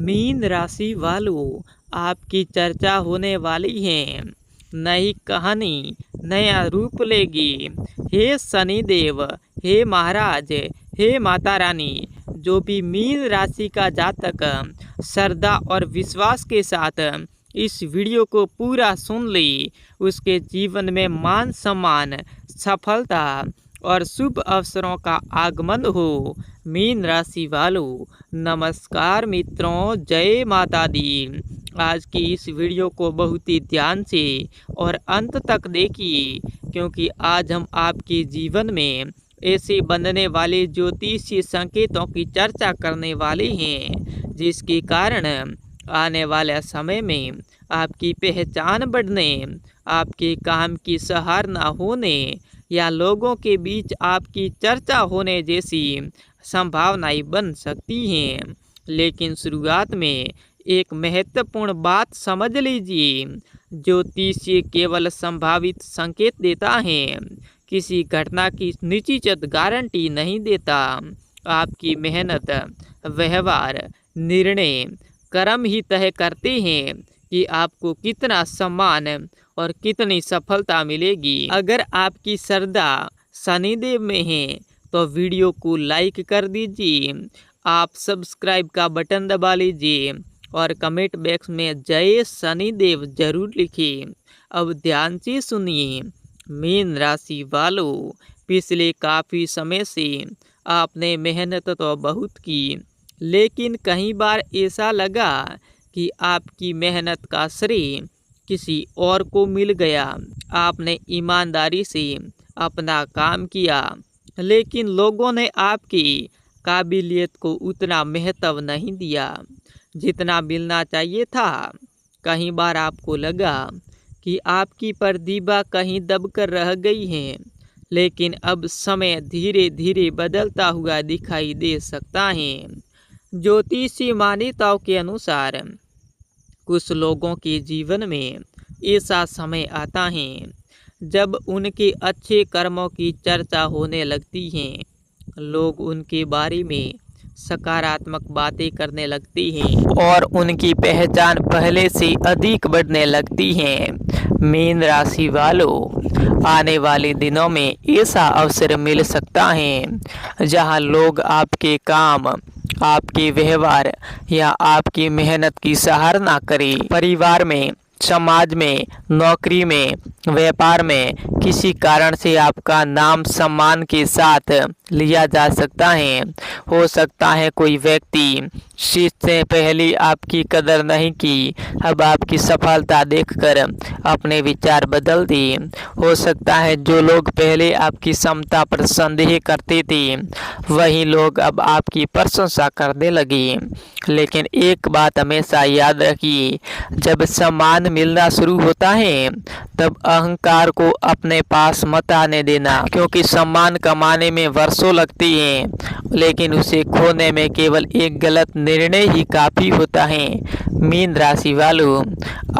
Mean राशि वालों, आपकी चर्चा होने वाली है। नई कहानी नया रूप लेगी। हे शनिदेव, हे महाराज, हे माता रानी, जो भी मीन राशि का जातक श्रद्धा और विश्वास के साथ इस वीडियो को पूरा सुन ले, उसके जीवन में मान सम्मान, सफलता और शुभ अवसरों का आगमन हो। मीन राशि वालों, नमस्कार मित्रों, जय माता दी। आज की इस वीडियो को बहुत ही ध्यान से और अंत तक देखिए, क्योंकि आज हम आपके जीवन में ऐसे बनने वाले ज्योतिषीय संकेतों की चर्चा करने वाले हैं, जिसके कारण आने वाले समय में आपकी पहचान बढ़ने, आपके काम की सराहना होने या लोगों के बीच आपकी चर्चा होने जैसी संभावनाएं बन सकती हैं। लेकिन शुरुआत में एक महत्वपूर्ण बात समझ लीजिए। ज्योतिष केवल संभावित संकेत देता है, किसी घटना की निश्चित गारंटी नहीं देता। आपकी मेहनत, व्यवहार, निर्णय, कर्म ही तय करते हैं कि आपको कितना सम्मान और कितनी सफलता मिलेगी। अगर आपकी श्रद्धा शनिदेव में है तो वीडियो को लाइक कर दीजिए, आप सब्सक्राइब का बटन दबा लीजिए और कमेंट बॉक्स में जय शनिदेव जरूर लिखिए। अब ध्यान से सुनिए। मीन राशि वालों, पिछले काफ़ी समय से आपने मेहनत तो बहुत की, लेकिन कई बार ऐसा लगा कि आपकी मेहनत का श्रेय किसी और को मिल गया। आपने ईमानदारी से अपना काम किया, लेकिन लोगों ने आपकी काबिलियत को उतना महत्व नहीं दिया जितना मिलना चाहिए था। कई बार आपको लगा कि आपकी प्रतिभा कहीं दबकर रह गई है, लेकिन अब समय धीरे धीरे बदलता हुआ दिखाई दे सकता है। ज्योतिषीय मान्यताओं के अनुसार कुछ लोगों के जीवन में ऐसा समय आता है जब उनके अच्छे कर्मों की चर्चा होने लगती है। लोग उनके बारे में सकारात्मक बातें करने लगते हैं और उनकी पहचान पहले से अधिक बढ़ने लगती है। मीन राशि वालों, आने वाले दिनों में ऐसा अवसर मिल सकता है जहां लोग आपके काम, आपके व्यवहार या आपकी मेहनत की सराहना करें। परिवार में, समाज में, नौकरी में, व्यापार में किसी कारण से आपका नाम सम्मान के साथ लिया जा सकता है। हो सकता है कोई व्यक्ति जिसने पहले आपकी कदर नहीं की, अब आपकी सफलता देखकर अपने विचार बदल दिए। हो सकता है जो लोग पहले आपकी क्षमता पर संदेह करते थे, वही लोग अब आपकी प्रशंसा करने लगे। लेकिन एक बात हमेशा याद रखिए, जब सम्मान मिलना शुरू होता है तब अहंकार को अपने पास मत आने देना, क्योंकि सम्मान कमाने में वर्षों लगते हैं, लेकिन उसे खोने में केवल एक गलत निर्णय ही काफ़ी होता है। मीन राशि वालों,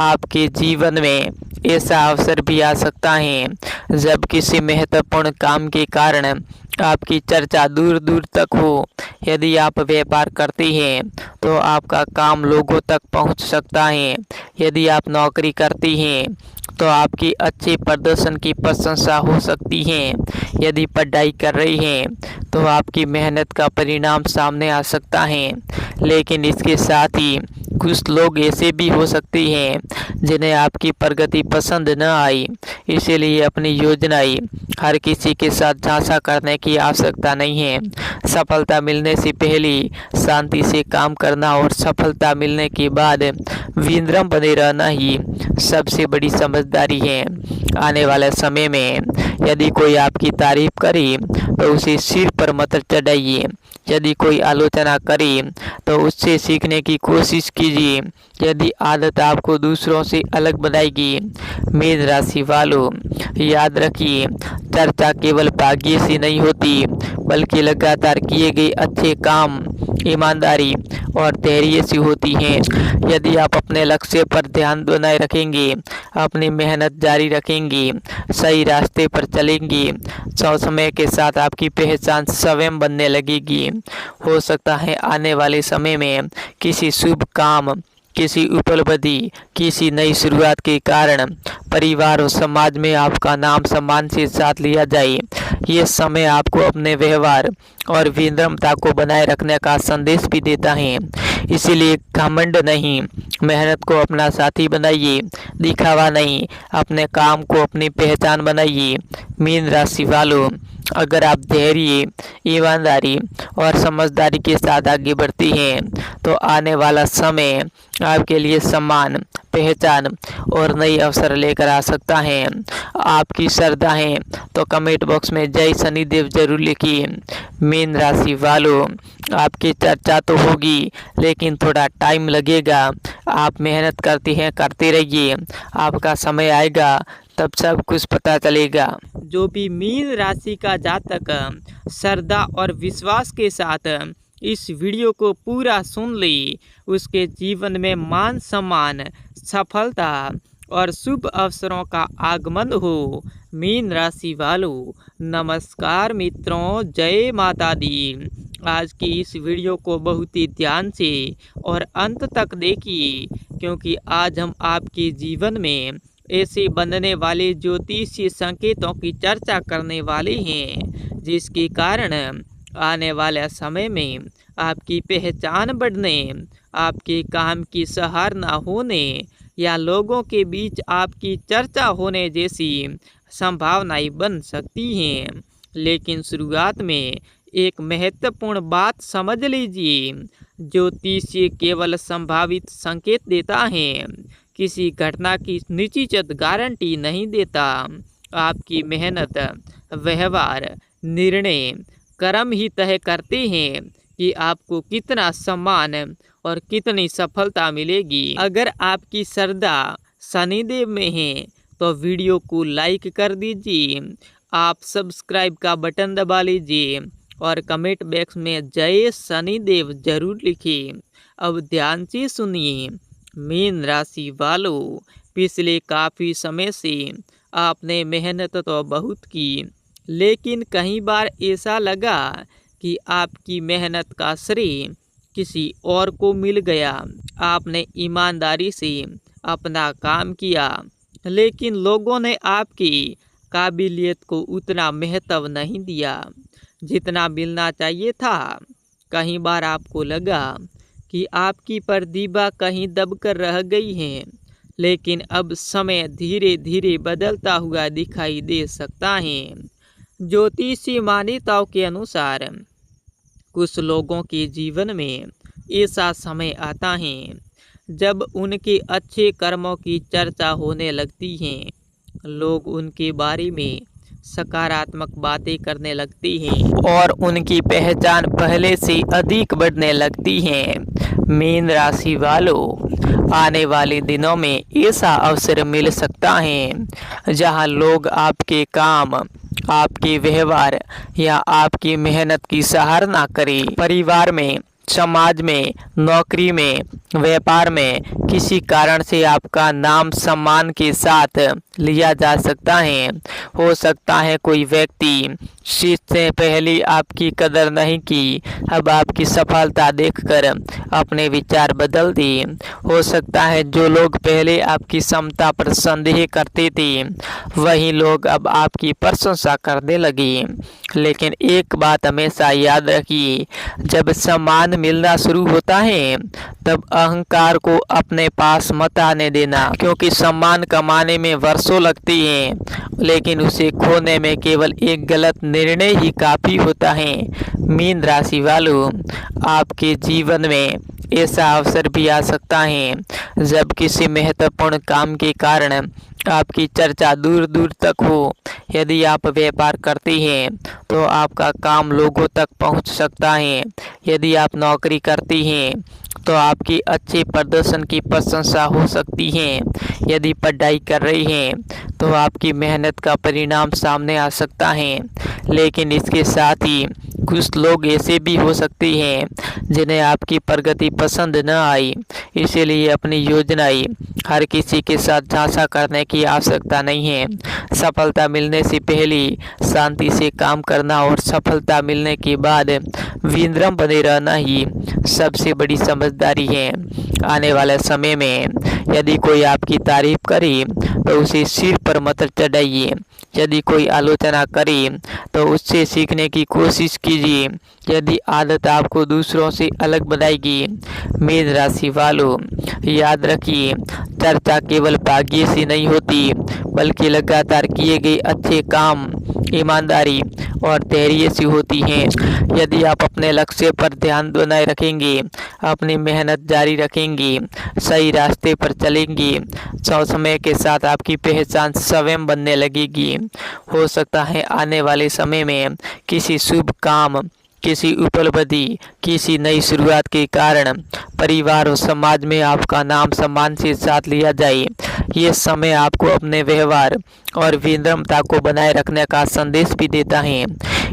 आपके जीवन में ऐसा अवसर भी आ सकता है जब किसी महत्वपूर्ण काम के कारण आपकी चर्चा दूर दूर तक हो। यदि आप व्यापार करते हैं तो आपका काम लोगों तक पहुंच सकता है। यदि आप नौकरी करते हैं तो आपकी अच्छे प्रदर्शन की प्रशंसा हो सकती है। यदि पढ़ाई कर रही हैं तो आपकी मेहनत का परिणाम सामने आ सकता है। लेकिन इसके साथ ही कुछ लोग ऐसे भी हो सकते हैं जिन्हें आपकी प्रगति पसंद न आई, इसीलिए अपनी योजनाएं हर किसी के साथ झांसा करने की आवश्यकता नहीं है। सफलता मिलने से पहले शांति से काम करना और सफलता मिलने के बाद विनम्र बने रहना ही सबसे बड़ी समझदारी है। आने वाले समय में यदि कोई आपकी तारीफ करे तो उसे सिर पर मत चढ़ाइए। यदि कोई आलोचना करे तो उससे सीखने की कोशिश कीजिए। यदि आदत आपको दूसरों से अलग बनाएगी। मीन राशि वालों, याद रखिए, चर्चा केवल भाग्य से नहीं होती, बल्कि लगातार किए गए अच्छे काम ईमानदारी और धैर्य से होती हैं। यदि आप अपने लक्ष्य पर ध्यान बनाए रखेंगे, अपनी मेहनत जारी रखेंगे, सही रास्ते पर चलेंगे, तो समय के साथ आपकी पहचान स्वयं बनने लगेगी। हो सकता है आने वाले समय में किसी शुभ काम, किसी उपलब्धि, किसी नई शुरुआत के कारण परिवार और समाज में आपका नाम सम्मान से साथ लिया जाए। ये समय आपको अपने व्यवहार और विनम्रता को बनाए रखने का संदेश भी देता है। इसीलिए घमंड नहीं, मेहनत को अपना साथी बनाइए, दिखावा नहीं, अपने काम को अपनी पहचान बनाइए। मीन राशि वालों, अगर आप धैर्य, ईमानदारी और समझदारी के साथ आगे बढ़ती हैं तो आने वाला समय आपके लिए सम्मान, पहचान और नई अवसर लेकर आ सकता है। आपकी श्रद्धा है तो कमेंट बॉक्स में जय शनिदेव जरूर लिखिए। मीन राशि वालों, आपकी चर्चा तो होगी लेकिन थोड़ा टाइम लगेगा। आप मेहनत करते रहिए, आपका समय आएगा तब सब कुछ पता चलेगा। जो भी मीन राशि का जातक श्रद्धा और विश्वास के साथ इस वीडियो को पूरा सुन ले, उसके जीवन में मान सम्मान, सफलता और शुभ अवसरों का आगमन हो। मीन राशि वालों, नमस्कार मित्रों, जय माता दी। आज की इस वीडियो को बहुत ही ध्यान से और अंत तक देखिए, क्योंकि आज हम आपके जीवन में ऐसे बनने वाले ज्योतिषीय संकेतों की चर्चा करने वाले हैं जिसके कारण आने वाले समय में आपकी पहचान बढ़ने, आपके काम की सराहना होने या लोगों के बीच आपकी चर्चा होने जैसी संभावनाएं बन सकती हैं। लेकिन शुरुआत में एक महत्वपूर्ण बात समझ लीजिए, ज्योतिषीय केवल संभावित संकेत देता है, किसी घटना की निश्चित गारंटी नहीं देता। आपकी मेहनत, व्यवहार, निर्णय, कर्म ही तय करते हैं कि आपको कितना सम्मान और कितनी सफलता मिलेगी। अगर आपकी श्रद्धा शनिदेव में है तो वीडियो को लाइक कर दीजिए, आप सब्सक्राइब का बटन दबा लीजिए और कमेंट बॉक्स में जय शनिदेव जरूर लिखिए। अब ध्यान से सुनिए, मीन राशि वालों, पिछले काफ़ी समय से आपने मेहनत तो बहुत की, लेकिन कई बार ऐसा लगा कि आपकी मेहनत का श्रेय किसी और को मिल गया। आपने ईमानदारी से अपना काम किया, लेकिन लोगों ने आपकी काबिलियत को उतना महत्व नहीं दिया जितना मिलना चाहिए था। कई बार आपको लगा कि आपकी प्रतिभा कहीं दबकर रह गई है, लेकिन अब समय धीरे धीरे बदलता हुआ दिखाई दे सकता है। ज्योतिषीय मान्यताओं के अनुसार कुछ लोगों के जीवन में ऐसा समय आता है जब उनके अच्छे कर्मों की चर्चा होने लगती है, लोग उनके बारे में सकारात्मक बातें करने लगती हैं और उनकी पहचान पहले से अधिक बढ़ने लगती है। मीन राशि वालों, आने वाले दिनों में ऐसा अवसर मिल सकता है जहां लोग आपके काम, आपके व्यवहार या आपकी मेहनत की सराहना करें। परिवार में, समाज में, नौकरी में, व्यापार में किसी कारण से आपका नाम सम्मान के साथ लिया जा सकता है। हो सकता है कोई व्यक्ति जिसने पहले आपकी कदर नहीं की, अब आपकी सफलता देखकर अपने विचार बदल दिए। हो सकता है जो लोग पहले आपकी क्षमता पर संदेह करते थे, वही लोग अब आपकी प्रशंसा करने लगे। लेकिन एक बात हमेशा याद रखिए, जब सम्मान मिलना शुरू होता है तब अहंकार को अपने पास मत आने देना, क्योंकि सम्मान कमाने में वर्षों लगती हैं, लेकिन उसे खोने में केवल एक गलत निर्णय ही काफ़ी होता है। मीन राशि वालों, आपके जीवन में ऐसा अवसर भी आ सकता है जब किसी महत्वपूर्ण काम के कारण आपकी चर्चा दूर दूर तक हो। यदि आप व्यापार करते हैं तो आपका काम लोगों तक पहुंच सकता है। यदि आप नौकरी करती हैं तो आपकी अच्छे प्रदर्शन की प्रशंसा हो सकती है। यदि पढ़ाई कर रही हैं तो आपकी मेहनत का परिणाम सामने आ सकता है। लेकिन इसके साथ ही कुछ लोग ऐसे भी हो सकते हैं जिन्हें आपकी प्रगति पसंद न आई, इसीलिए अपनी योजनाएं हर किसी के साथ झांसा करने की आवश्यकता नहीं है। सफलता मिलने से पहले शांति से काम करना और सफलता मिलने के बाद विनम्र बने रहना ही सबसे बड़ी समझदारी है। आने वाले समय में यदि कोई आपकी तारीफ करे तो उसे सिर पर मत चढ़ाइए, यदि कोई आलोचना करे तो उससे सीखने की कोशिश कीजिए। यदि आदत आपको दूसरों से अलग बनाएगी। मीन राशि वालों, याद रखिए, चर्चा केवल भाग्य से नहीं होती बल्कि लगातार किए गए अच्छे काम, ईमानदारी और धैर्य से होती हैं। यदि आप अपने लक्ष्य पर ध्यान बनाए रखेंगे, अपनी मेहनत जारी रखेंगे, सही रास्ते पर चलेंगे, तो समय के साथ आपकी पहचान स्वयं बनने लगेगी। हो सकता है आने वाले समय में किसी शुभ काम, किसी उपलब्धि, किसी नई शुरुआत के कारण परिवार और समाज में आपका नाम सम्मान से साथ लिया जाए। ये समय आपको अपने व्यवहार और विनम्रता को बनाए रखने का संदेश भी देता है।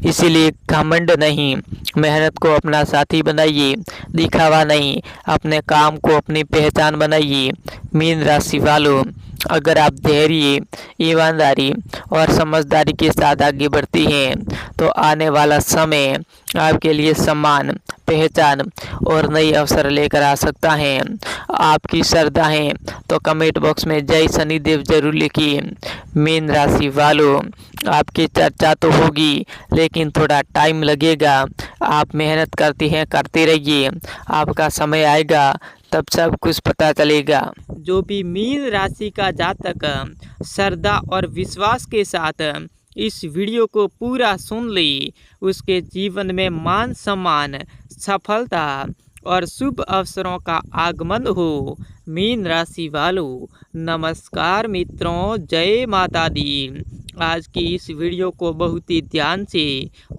इसीलिए घमंड नहीं, मेहनत को अपना साथी बनाइए, दिखावा नहीं, अपने काम को अपनी पहचान बनाइए। मीन राशि वालों, अगर आप धैर्य, ईमानदारी और समझदारी के साथ आगे बढ़ती हैं तो आने वाला समय आपके लिए सम्मान, पहचान और नई अवसर लेकर आ सकता है। आपकी श्रद्धा है तो कमेंट बॉक्स में जय शनिदेव जरूर लिखिए। मीन राशि वालों, आपकी चर्चा तो होगी लेकिन थोड़ा टाइम लगेगा। आप मेहनत करते रहिए, आपका समय आएगा तब सब कुछ पता चलेगा। जो भी मीन राशि का जातक श्रद्धा और विश्वास के साथ इस वीडियो को पूरा सुन ले, उसके जीवन में मान सम्मान, सफलता और शुभ अवसरों का आगमन हो। मीन राशि वालों, नमस्कार मित्रों, जय माता दी। आज की इस वीडियो को बहुत ही ध्यान से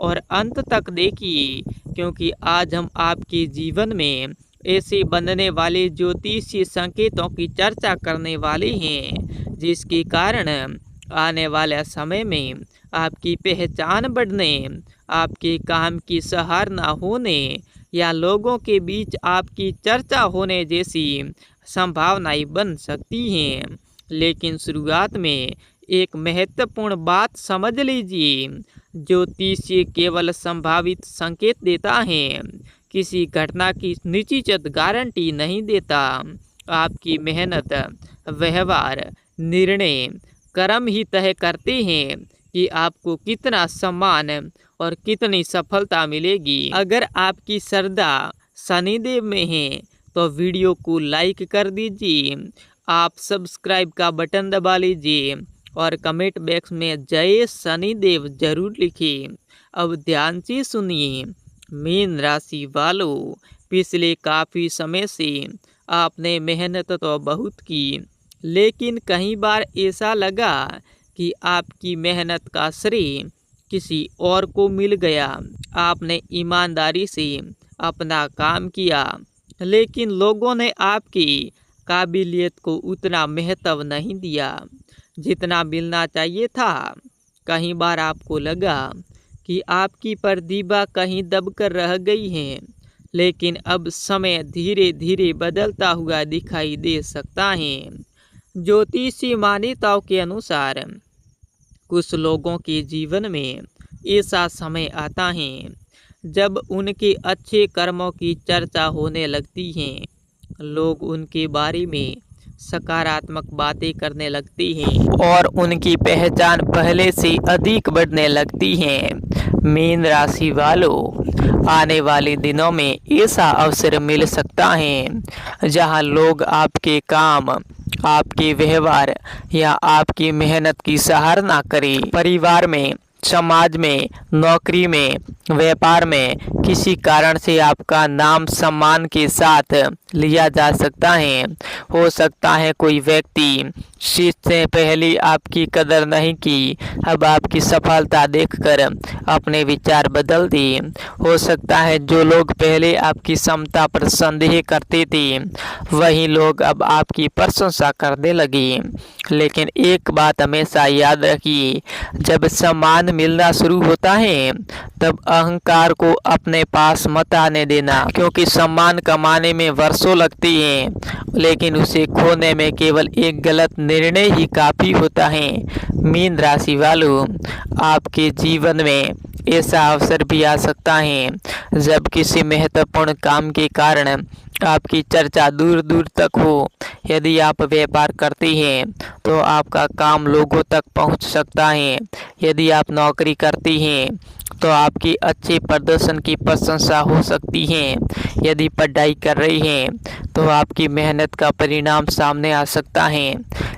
और अंत तक देखिए, क्योंकि आज हम आपके जीवन में ऐसे बनने वाले ज्योतिषीय संकेतों की चर्चा करने वाले हैं जिसके कारण आने वाले समय में आपकी पहचान बढ़ने, आपके काम की सराहना होने या लोगों के बीच आपकी चर्चा होने जैसी संभावनाएं बन सकती हैं। लेकिन शुरुआत में एक महत्वपूर्ण बात समझ लीजिए, ज्योतिषीय केवल संभावित संकेत देता है, किसी घटना की निश्चित गारंटी नहीं देता। आपकी मेहनत, व्यवहार, निर्णय, कर्म ही तय करते हैं कि आपको कितना सम्मान और कितनी सफलता मिलेगी। अगर आपकी श्रद्धा शनिदेव में है तो वीडियो को लाइक कर दीजिए, आप सब्सक्राइब का बटन दबा लीजिए और कमेंट बॉक्स में जय शनिदेव जरूर लिखिए। अब ध्यान से सुनिए। मीन राशि वालों, पिछले काफ़ी समय से आपने मेहनत तो बहुत की, लेकिन कई बार ऐसा लगा कि आपकी मेहनत का श्रेय किसी और को मिल गया। आपने ईमानदारी से अपना काम किया, लेकिन लोगों ने आपकी काबिलियत को उतना महत्व नहीं दिया जितना मिलना चाहिए था। कई बार आपको लगा कि आपकी प्रतिभा कहीं दबकर रह गई है, लेकिन अब समय धीरे धीरे बदलता हुआ दिखाई दे सकता है। ज्योतिषीय मान्यताओं के अनुसार कुछ लोगों के जीवन में ऐसा समय आता है जब उनके अच्छे कर्मों की चर्चा होने लगती है। लोग उनके बारे में सकारात्मक बातें करने लगती हैं और उनकी पहचान पहले से अधिक बढ़ने लगती है। मीन राशि वालों, आने वाले दिनों में ऐसा अवसर मिल सकता है जहां लोग आपके काम, आपके व्यवहार या आपकी मेहनत की सराहना करें। परिवार में, समाज में, नौकरी में, व्यापार में किसी कारण से आपका नाम सम्मान के साथ लिया जा सकता है। हो सकता है कोई व्यक्ति जिसने पहले आपकी कदर नहीं की, अब आपकी सफलता देखकर अपने विचार बदल दिए। हो सकता है जो लोग पहले आपकी क्षमता पर संदेह करते थे, वही लोग अब आपकी प्रशंसा करने लगे। लेकिन एक बात हमेशा याद रखिए, जब सम्मान मिलना शुरू होता है तब अहंकार को अपने पास मत आने देना, क्योंकि सम्मान कमाने में वर्षों लगती हैं, लेकिन उसे खोने में केवल एक गलत निर्णय ही काफ़ी होता है। मीन राशि वालों, आपके जीवन में ऐसा अवसर भी आ सकता है जब किसी महत्वपूर्ण काम के कारण आपकी चर्चा दूर दूर तक हो। यदि आप व्यापार करते हैं तो आपका काम लोगों तक पहुंच सकता है। यदि आप नौकरी करते हैं तो आपकी अच्छे प्रदर्शन की प्रशंसा हो सकती है। यदि पढ़ाई कर रहे हैं तो आपकी मेहनत का परिणाम सामने आ सकता है।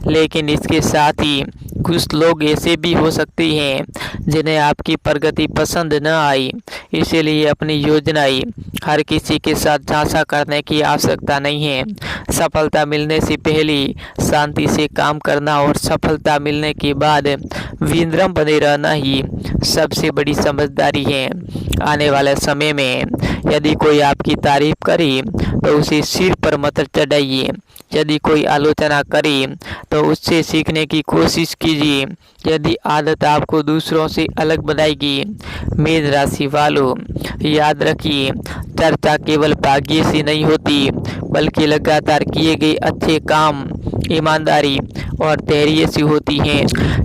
लेकिन इसके साथ ही कुछ लोग ऐसे भी हो सकते हैं जिन्हें आपकी प्रगति पसंद न आई, इसीलिए अपनी योजनाएं हर किसी के साथ झांसा करने की आवश्यकता नहीं है। सफलता मिलने से पहले शांति से काम करना और सफलता मिलने के बाद विनम्र बने रहना ही सबसे बड़ी समझदारी है। आने वाले समय में यदि कोई आपकी तारीफ करे तो उसे सिर पर मत चढ़ाइए। यदि कोई आलोचना करे तो उससे सीखने की कोशिश कीजिए। यदि आदत आपको दूसरों से अलग बनाएगी। मीन राशि वालों, याद रखिए, चर्चा केवल भाग्य से नहीं होती, बल्कि लगातार किए गए अच्छे काम, ईमानदारी और धैर्य से होती हैं।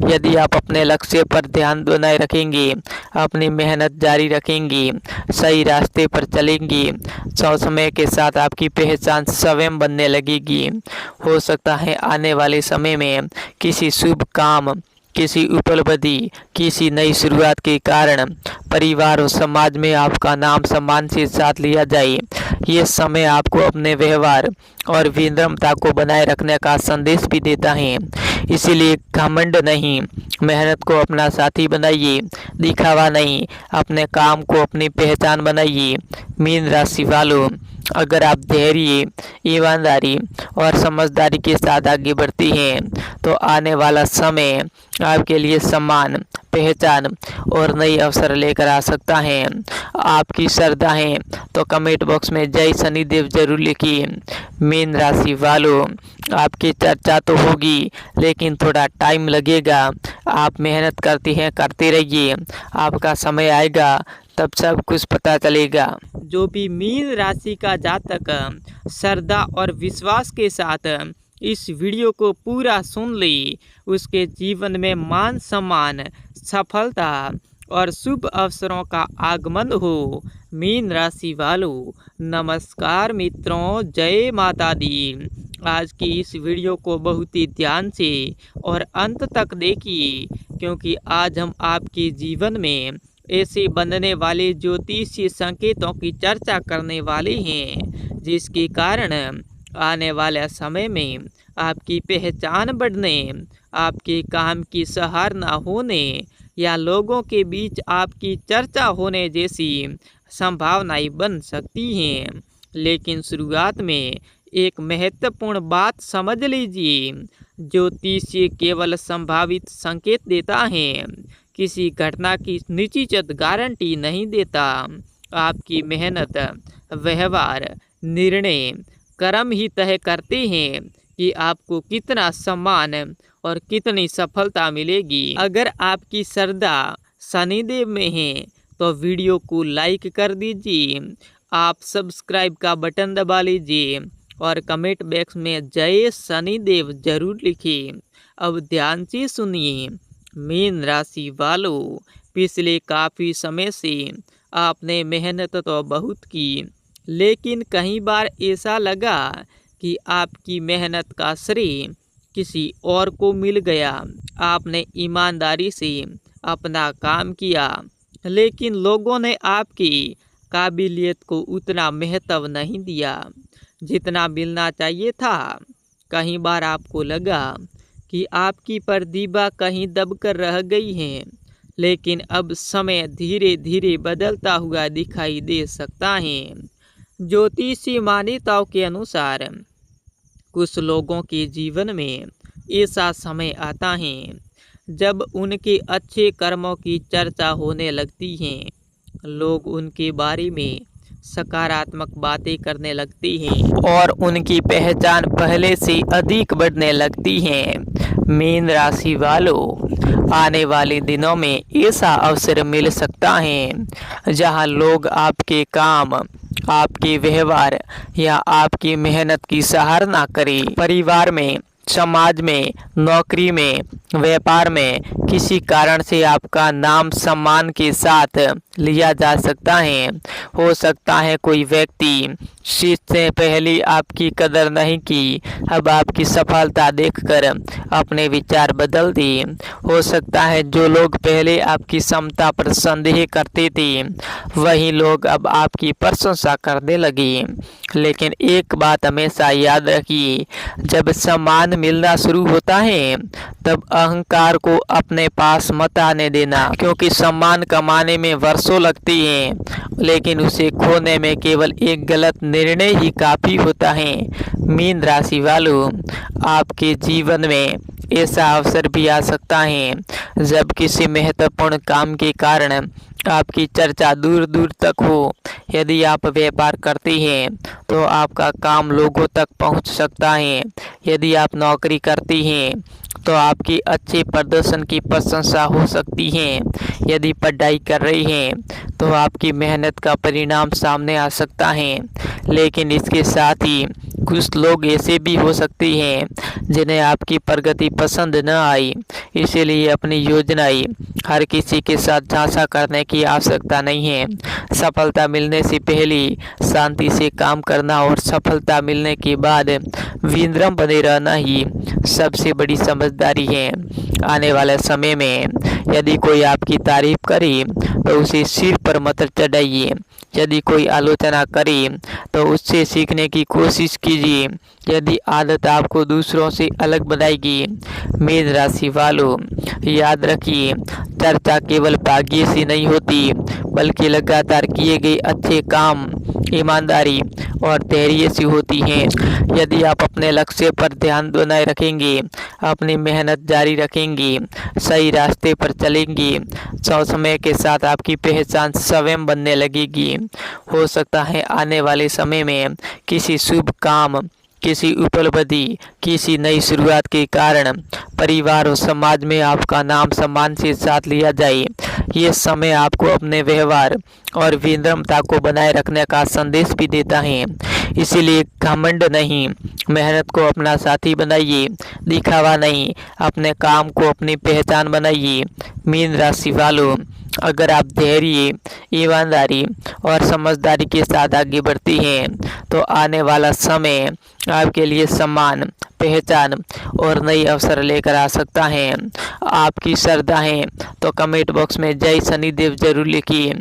यदि आप अपने लक्ष्य पर ध्यान बनाए रखेंगे, अपनी मेहनत जारी रखेंगे, सही रास्ते पर चलेंगे, तो समय के साथ आपकी पहचान स्वयं बनने लगेगी। हो सकता है आने वाले समय में किसी शुभ काम, किसी उपलब्धि, किसी नई शुरुआत के कारण परिवार और समाज में आपका नाम सम्मान से साथ लिया जाए। ये समय आपको अपने व्यवहार और विनम्रता को बनाए रखने का संदेश भी देता है। इसीलिए घमंड नहीं, मेहनत को अपना साथी बनाइए, दिखावा नहीं, अपने काम को अपनी पहचान बनाइए। मीन राशि वालों, अगर आप धैर्य, ईमानदारी और समझदारी के साथ आगे बढ़ते हैं तो आने वाला समय आपके लिए सम्मान, पहचान और नई अवसर लेकर आ सकता है। आपकी श्रद्धा है तो कमेंट बॉक्स में जय शनिदेव जरूर लिखिए। मीन राशि वालों, आपकी चर्चा तो होगी लेकिन थोड़ा टाइम लगेगा। आप मेहनत करते हैं, करते रहिए, आपका समय आएगा तब सब कुछ पता चलेगा। जो भी मीन राशि का जातक श्रद्धा और विश्वास के साथ इस वीडियो को पूरा सुन ले, उसके जीवन में मान सम्मान, सफलता और शुभ अवसरों का आगमन हो। मीन राशि वालों, नमस्कार मित्रों, जय माता दी। आज की इस वीडियो को बहुत ही ध्यान से और अंत तक देखिए, क्योंकि आज हम आपके जीवन में ऐसे बनने वाले ज्योतिषीय संकेतों की चर्चा करने वाले हैं जिसके कारण आने वाले समय में आपकी पहचान बढ़ने, आपके काम की सराहना होने या लोगों के बीच आपकी चर्चा होने जैसी संभावनाएं बन सकती हैं। लेकिन शुरुआत में एक महत्वपूर्ण बात समझ लीजिए, ज्योतिषीय केवल संभावित संकेत देता है, किसी घटना की निश्चित गारंटी नहीं देता। आपकी मेहनत, व्यवहार, निर्णय, कर्म ही तय करते हैं कि आपको कितना सम्मान और कितनी सफलता मिलेगी। अगर आपकी श्रद्धा शनिदेव में है तो वीडियो को लाइक कर दीजिए, आप सब्सक्राइब का बटन दबा लीजिए और कमेंट बॉक्स में जय शनिदेव जरूर लिखिए। अब ध्यान से सुनिए। मीन राशि वालों, पिछले काफ़ी समय से आपने मेहनत तो बहुत की, लेकिन कई बार ऐसा लगा कि आपकी मेहनत का श्रेय किसी और को मिल गया। आपने ईमानदारी से अपना काम किया, लेकिन लोगों ने आपकी काबिलियत को उतना महत्व नहीं दिया जितना मिलना चाहिए था। कई बार आपको लगा कि आपकी प्रतिभा कहीं दबकर रह गई है, लेकिन अब समय धीरे धीरे बदलता हुआ दिखाई दे सकता है। ज्योतिषीय मान्यताओं के अनुसार कुछ लोगों के जीवन में ऐसा समय आता है जब उनके अच्छे कर्मों की चर्चा होने लगती है। लोग उनके बारे में सकारात्मक बातें करने लगती हैं और उनकी पहचान पहले से अधिक बढ़ने लगती है। मीन राशि वालों, आने वाले दिनों में ऐसा अवसर मिल सकता है जहां लोग आपके काम, आपके व्यवहार या आपकी मेहनत की सराहना करें। परिवार में, समाज में, नौकरी में, व्यापार में किसी कारण से आपका नाम सम्मान के साथ लिया जा सकता है। हो सकता है कोई व्यक्ति जिसने पहले आपकी कदर नहीं की, अब आपकी सफलता देखकर अपने विचार बदल दिए। हो सकता है जो लोग पहले आपकी क्षमता पर संदेह करते थे, वही लोग अब आपकी प्रशंसा करने लगे। लेकिन एक बात हमेशा याद रखिए, जब सम्मान मिलना शुरू होता है तब अहंकार को अपने पास मत आने देना, क्योंकि सम्मान कमाने में वर्षों लगती हैं, लेकिन उसे खोने में केवल एक गलत निर्णय ही काफी होता है। मीन राशि वालों, आपके जीवन में ऐसा अवसर भी आ सकता है जब किसी महत्वपूर्ण काम के कारण आपकी चर्चा दूर दूर तक हो। यदि आप व्यापार करते हैं तो आपका काम लोगों तक पहुंच सकता है। यदि आप नौकरी करते हैं तो आपके अच्छे प्रदर्शन की प्रशंसा हो सकती है। यदि पढ़ाई कर रहे हैं तो आपकी मेहनत का परिणाम सामने आ सकता है। लेकिन इसके साथ ही कुछ लोग ऐसे भी हो सकते हैं जिन्हें आपकी प्रगति पसंद न आई, इसीलिए अपनी योजनाएं हर किसी के साथ झांसा करने की आवश्यकता नहीं है। सफलता मिलने से पहले शांति से काम करना और सफलता मिलने के बाद विनम्र बने रहना ही सबसे बड़ी समझदारी है। आने वाले समय में यदि कोई आपकी तारीफ करे तो उसे सिर पर मत चढ़ाइए। यदि कोई आलोचना करे तो उससे सीखने की कोशिश कीजिए। यदि आदत आपको दूसरों से अलग बनाएगी। मीन राशि वालों, याद रखिए, चर्चा केवल भाग्य से नहीं होती, बल्कि लगातार किए गए अच्छे काम, ईमानदारी और धैर्य से होती हैं। यदि आप अपने लक्ष्य पर ध्यान बनाए रखेंगे, अपनी मेहनत जारी रखेंगे, सही रास्ते पर चलेंगे, तो समय के साथ आपकी पहचान स्वयं बनने लगेगी। हो सकता है आने वाले समय में किसी शुभ काम, किसी उपलब्धि, किसी नई शुरुआत के कारण परिवार और समाज में आपका नाम सम्मान से साथ लिया जाए। ये समय आपको अपने व्यवहार और विनम्रता को बनाए रखने का संदेश भी देता है। इसीलिए घमंड नहीं, मेहनत को अपना साथी बनाइए, दिखावा नहीं, अपने काम को अपनी पहचान बनाइए। मीन राशि वालों, अगर आप धैर्य, ईमानदारी और समझदारी के साथ आगे बढ़ती हैं तो आने वाला समय आपके लिए सम्मान, पहचान और नई अवसर लेकर आ सकता है। आपकी श्रद्धा है तो कमेंट बॉक्स में जय शनिदेव जरूर लिखिए।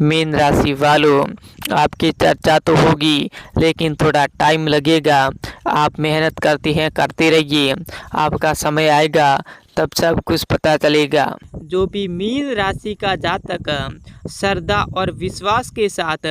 मीन राशि वालों, आपकी चर्चा तो होगी लेकिन थोड़ा टाइम लगेगा। आप मेहनत करते रहिए, आपका समय आएगा तब सब कुछ पता चलेगा। जो भी मीन राशि का जातक श्रद्धा और विश्वास के साथ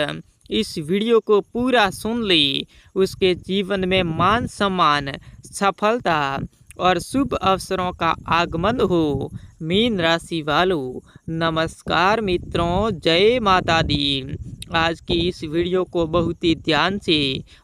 इस वीडियो को पूरा सुन ले, उसके जीवन में मान सम्मान, सफलता और शुभ अवसरों का आगमन हो। मीन राशि वालों, नमस्कार मित्रों, जय माता दी। आज की इस वीडियो को बहुत ही ध्यान से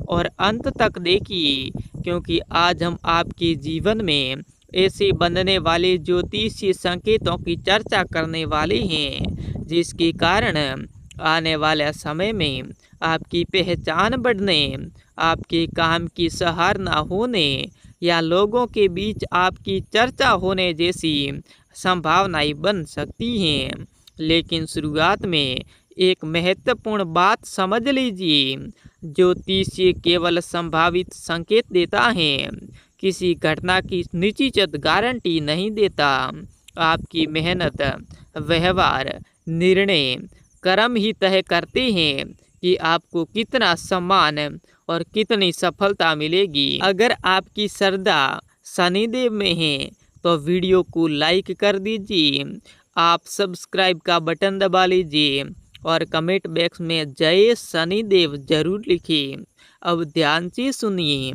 और अंत तक देखिए, क्योंकि आज हम आपके जीवन में ऐसे बनने वाले ज्योतिषीय संकेतों की चर्चा करने वाले हैं जिसके कारण आने वाले समय में आपकी पहचान बढ़ने, आपके काम की सराहना होने या लोगों के बीच आपकी चर्चा होने जैसी संभावनाएं बन सकती हैं। लेकिन शुरुआत में एक महत्वपूर्ण बात समझ लीजिए, ज्योतिषीय केवल संभावित संकेत देता है, किसी घटना की निश्चित गारंटी नहीं देता। आपकी मेहनत, व्यवहार, निर्णय, कर्म ही तय करते हैं कि आपको कितना सम्मान और कितनी सफलता मिलेगी। अगर आपकी श्रद्धा शनिदेव में है तो वीडियो को लाइक कर दीजिए, आप सब्सक्राइब का बटन दबा लीजिए और कमेंट बॉक्स में जय शनिदेव जरूर लिखिए। अब ध्यान से सुनिए,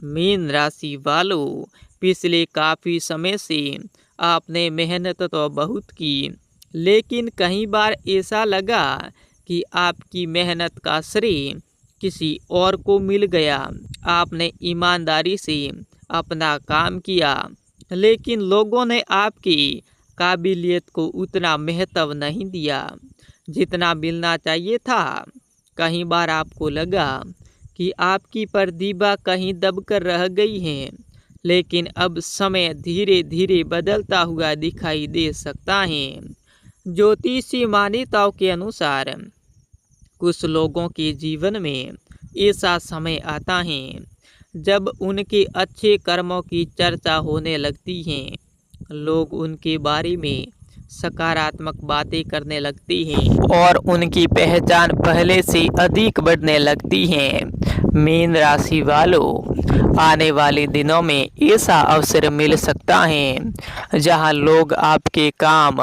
मीन राशि वालों, पिछले काफ़ी समय से आपने मेहनत तो बहुत की, लेकिन कई बार ऐसा लगा कि आपकी मेहनत का श्रेय किसी और को मिल गया। आपने ईमानदारी से अपना काम किया, लेकिन लोगों ने आपकी काबिलियत को उतना महत्व नहीं दिया जितना मिलना चाहिए था। कई बार आपको लगा कि आपकी प्रतिभा कहीं दबकर रह गई है, लेकिन अब समय धीरे धीरे बदलता हुआ दिखाई दे सकता है। ज्योतिषी मान्यताओं के अनुसार कुछ लोगों के जीवन में ऐसा समय आता है जब उनके अच्छे कर्मों की चर्चा होने लगती है। लोग उनके बारे में सकारात्मक बातें करने लगती हैं और उनकी पहचान पहले से अधिक बढ़ने लगती है। मीन राशि वालों, आने वाले दिनों में ऐसा अवसर मिल सकता है जहां लोग आपके काम,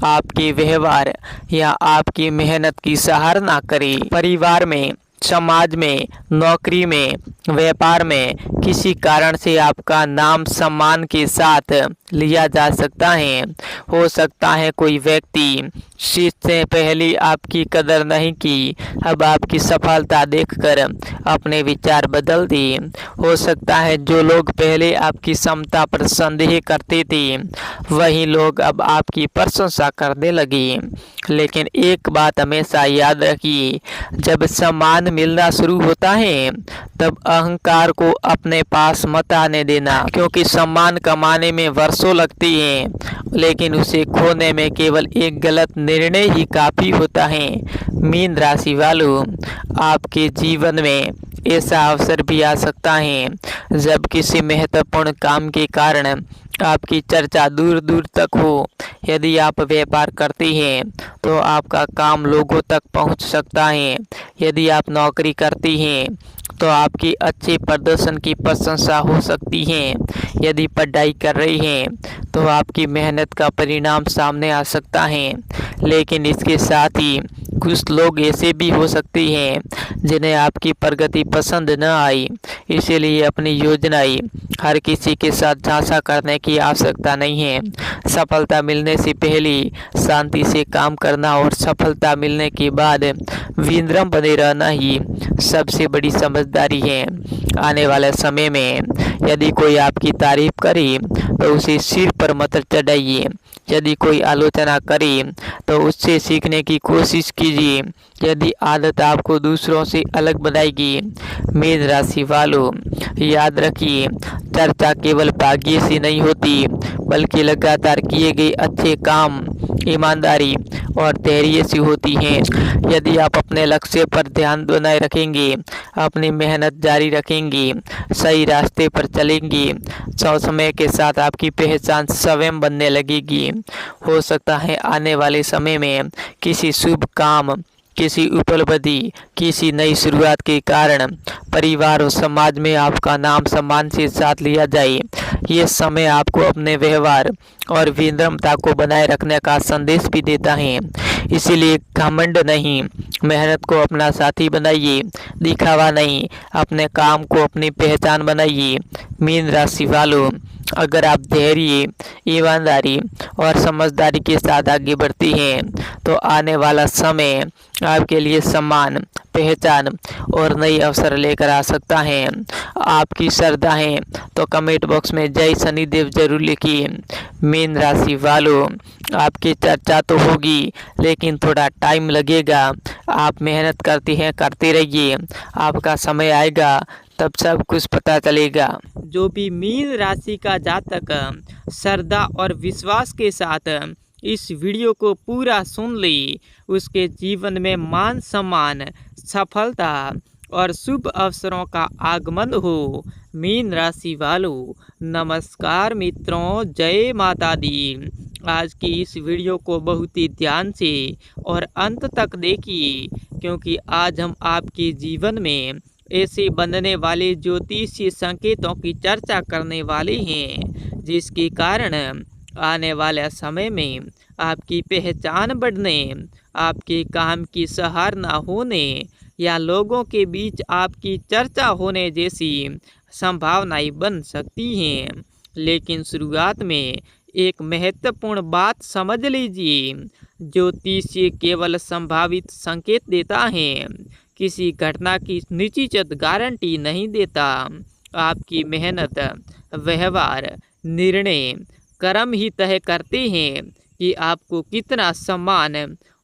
आपके व्यवहार या आपकी मेहनत की सराहना करें। परिवार में, समाज में, नौकरी में, व्यापार में किसी कारण से आपका नाम सम्मान के साथ लिया जा सकता है। हो सकता है कोई व्यक्ति जिसने पहले आपकी कदर नहीं की, अब आपकी सफलता देखकर अपने विचार बदल दिए। हो सकता है जो लोग पहले आपकी क्षमता पर संदेह करते थे, वही लोग अब आपकी प्रशंसा करने लगे। लेकिन एक बात हमेशा याद रखिए, जब सम्मान मिलना शुरू होता है तब अहंकार को अपने पास मत आने देना, क्योंकि सम्मान कमाने में वर्षों लगते हैं, लेकिन उसे खोने में केवल एक गलत निर्णय ही काफी होता है। मीन राशि वालों, आपके जीवन में ऐसा अवसर भी आ सकता है जब किसी महत्वपूर्ण काम के कारण आपकी चर्चा दूर दूर तक हो। यदि आप व्यापार करते हैं तो आपका काम लोगों तक पहुंच सकता है। यदि आप नौकरी करते हैं तो आपके अच्छे प्रदर्शन की प्रशंसा हो सकती है। यदि पढ़ाई कर रहे हैं तो आपकी मेहनत का परिणाम सामने आ सकता है। लेकिन इसके साथ ही कुछ लोग ऐसे भी हो सकते हैं जिन्हें आपकी प्रगति पसंद न आई, इसीलिए अपनी योजनाएं हर किसी के साथ झांसा करने की आवश्यकता नहीं है। सफलता मिलने से पहले शांति से काम करना और सफलता मिलने के बाद विनम्र बने रहना ही सबसे बड़ी समझदारी है। आने वाले समय में यदि कोई आपकी तारीफ करे तो उसे सिर पर मत चढ़ाइए। यदि कोई आलोचना करे तो उससे सीखने की कोशिश कीजिए। यदि आदत आपको दूसरों से अलग बनाएगी। मीन राशि वालों, याद रखिए, चर्चा केवल भाग्य से नहीं होती, बल्कि लगातार किए गए अच्छे काम, ईमानदारी और धैर्य से होती हैं। यदि आप अपने लक्ष्य पर ध्यान बनाए रखेंगे, अपनी मेहनत जारी रखेंगे, सही रास्ते पर चलेंगे, तो समय के साथ आपकी पहचान स्वयं बनने लगेगी। हो सकता है आने वाले समय में किसी शुभ काम, किसी उपलब्धि, किसी नई शुरुआत के कारण परिवार और समाज में आपका नाम सम्मान से साथ लिया जाए। ये समय आपको अपने व्यवहार और विनम्रता को बनाए रखने का संदेश भी देता है। इसीलिए घमंड नहीं, मेहनत को अपना साथी बनाइए, दिखावा नहीं, अपने काम को अपनी पहचान बनाइए। मीन राशि वालों, अगर आप धैर्य, ईमानदारी और समझदारी के साथ आगे बढ़ते हैं तो आने वाला समय आपके लिए सम्मान, पहचान और नई अवसर लेकर आ सकता है। आपकी श्रद्धा है तो कमेंट बॉक्स में जय शनिदेव जरूर लिखिए। मीन राशि वालों, आपकी चर्चा तो होगी लेकिन थोड़ा टाइम लगेगा। आप मेहनत करते रहिए, आपका समय आएगा तब सब कुछ पता चलेगा। जो भी मीन राशि का जातक श्रद्धा और विश्वास के साथ इस वीडियो को पूरा सुन ले, उसके जीवन में मान सम्मान, सफलता और शुभ अवसरों का आगमन हो। मीन राशि वालों, नमस्कार मित्रों, जय माता दी। आज की इस वीडियो को बहुत ही ध्यान से और अंत तक देखिए, क्योंकि आज हम आपके जीवन में ऐसे बनने वाले ज्योतिषीय संकेतों की चर्चा करने वाले हैं जिसके कारण आने वाले समय में आपकी पहचान बढ़ने, आपके काम की सराहना होने या लोगों के बीच आपकी चर्चा होने जैसी संभावनाएं बन सकती हैं। लेकिन शुरुआत में एक महत्वपूर्ण बात समझ लीजिए, ज्योतिष केवल संभावित संकेत देता है, किसी घटना की निश्चित गारंटी नहीं देता। आपकी मेहनत, व्यवहार, निर्णय कर्म ही तय करते हैं कि आपको कितना सम्मान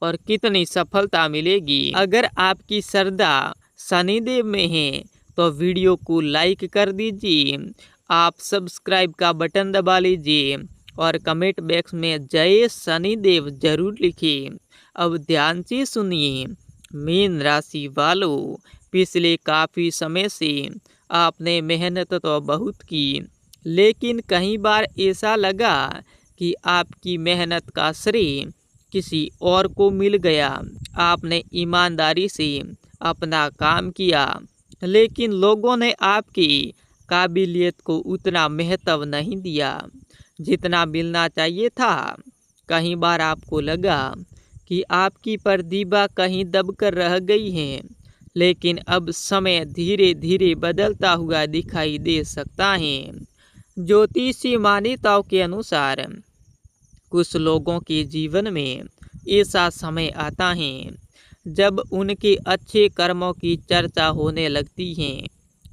और कितनी सफलता मिलेगी। अगर आपकी श्रद्धा शनिदेव में है तो वीडियो को लाइक कर दीजिए, आप सब्सक्राइब का बटन दबा लीजिए और कमेंट बॉक्स में जय शनिदेव जरूर लिखिए। अब ध्यान से सुनिए, मीन राशि वालों, पिछले काफ़ी समय से आपने मेहनत तो बहुत की, लेकिन कई बार ऐसा लगा कि आपकी मेहनत का श्रेय किसी और को मिल गया। आपने ईमानदारी से अपना काम किया, लेकिन लोगों ने आपकी काबिलियत को उतना महत्व नहीं दिया जितना मिलना चाहिए था। कई बार आपको लगा कि आपकी प्रतिभा कहीं दबकर रह गई है, लेकिन अब समय धीरे धीरे बदलता हुआ दिखाई दे सकता है। ज्योतिषी मान्यताओं के अनुसार कुछ लोगों के जीवन में ऐसा समय आता है जब उनके अच्छे कर्मों की चर्चा होने लगती है।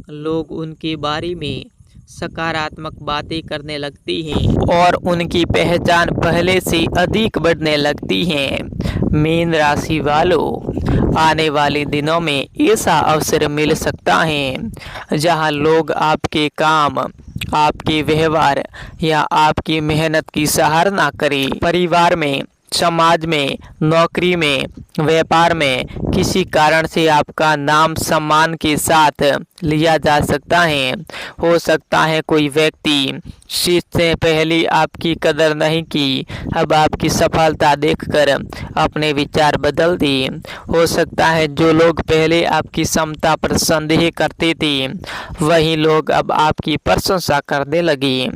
लोग उनके बारे में सकारात्मक बातें करने लगती हैं और उनकी पहचान पहले से अधिक बढ़ने लगती है। मीन राशि वालों, आने वाले दिनों में ऐसा अवसर मिल सकता है जहां लोग आपके काम, आपके व्यवहार या आपकी मेहनत की सराहना करें। परिवार में, समाज में, नौकरी में, व्यापार में किसी कारण से आपका नाम सम्मान के साथ लिया जा सकता है। हो सकता है कोई व्यक्ति जिसने पहले आपकी कदर नहीं की, अब आपकी सफलता देखकर अपने विचार बदल दिए। हो सकता है जो लोग पहले आपकी क्षमता पर संदेह करते थे, वही लोग अब आपकी प्रशंसा करने लगे।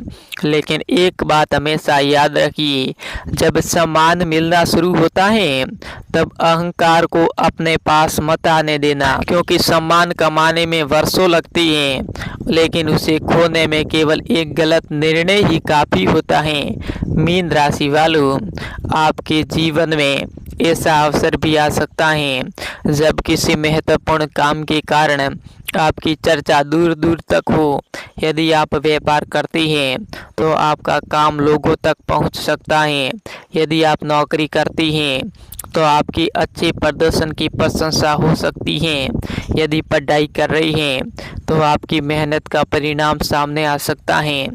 लेकिन एक बात हमेशा याद रखिए, जब सम्मान मिलना शुरू होता है तब अहंकार को अपने पास मत आने देना, क्योंकि सम्मान कमाने में वर्षों लगती हैं, लेकिन उसे खोने में केवल एक गलत निर्णय ही काफ़ी होता है। मीन राशि वालों, आपके जीवन में ऐसा अवसर भी आ सकता है जब किसी महत्वपूर्ण काम के कारण आपकी चर्चा दूर दूर तक हो। यदि आप व्यापार करते हैं तो आपका काम लोगों तक पहुंच सकता है। यदि आप नौकरी करते हैं तो आपकी अच्छे प्रदर्शन की प्रशंसा हो सकती है। यदि पढ़ाई कर रही हैं तो आपकी मेहनत का परिणाम सामने आ सकता है।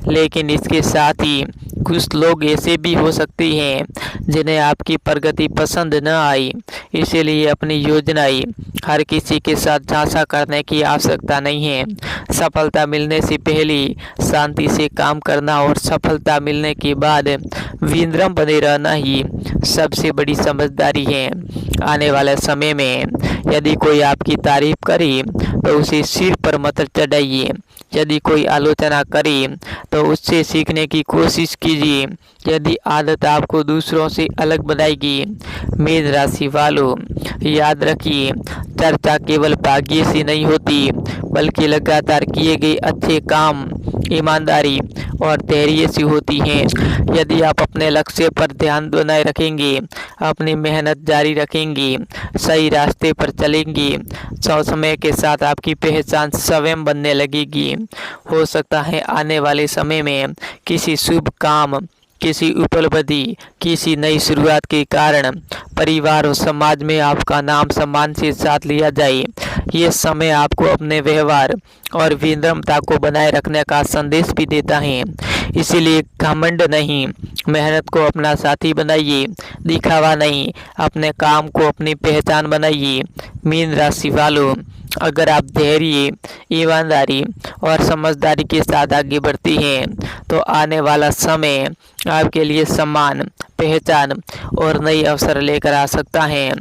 लेकिन इसके साथ ही कुछ लोग ऐसे भी हो सकते हैं जिन्हें आपकी प्रगति पसंद न आई, इसीलिए अपनी योजनाएं हर किसी के साथ झांसा करने की आवश्यकता नहीं है। सफलता मिलने से पहले शांति से काम करना और सफलता मिलने के बाद विनम्र बने रहना ही सबसे बड़ी समझदारी है। आने वाले समय में यदि कोई आपकी तारीफ करे तो उसे सिर पर मत चढ़ाइए। यदि कोई आलोचना करे तो उससे सीखने की कोशिश कीजिए। यदि आदत आपको दूसरों से अलग बनाएगी। मीन राशि वालों, याद रखिए, चर्चा केवल भाग्य से नहीं होती, बल्कि लगातार किए गए अच्छे काम, ईमानदारी और धैर्य से होती हैं। यदि आप अपने लक्ष्य पर ध्यान बनाए रखेंगे, अपनी मेहनत जारी रखेंगे, सही रास्ते पर चलेंगे, तो समय के साथ आपकी पहचान स्वयं बनने लगेगी। हो सकता है आने वाले समय में किसी शुभ काम, किसी उपलब्धि, किसी नई शुरुआत के कारण परिवार और समाज में आपका नाम सम्मान से साथ लिया जाए। ये समय आपको अपने व्यवहार और विनम्रता को बनाए रखने का संदेश भी देता है। इसीलिए घमंड नहीं, मेहनत को अपना साथी बनाइए, दिखावा नहीं, अपने काम को अपनी पहचान बनाइए। मीन राशि वालों, अगर आप धैर्य, ईमानदारी और समझदारी के साथ आगे बढ़ती हैं तो आने वाला समय आपके लिए सम्मान, पहचान और नई अवसर लेकर आ सकता है।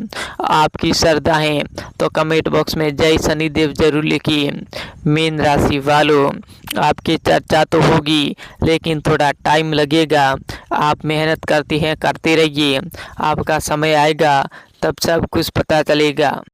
आपकी श्रद्धा है तो कमेंट बॉक्स में जय शनिदेव जरूर लिखिए। मीन राशि वालों, आपकी चर्चा तो होगी, लेकिन थोड़ा टाइम लगेगा। आप मेहनत करते रहिए, आपका समय आएगा तब सब कुछ पता चलेगा।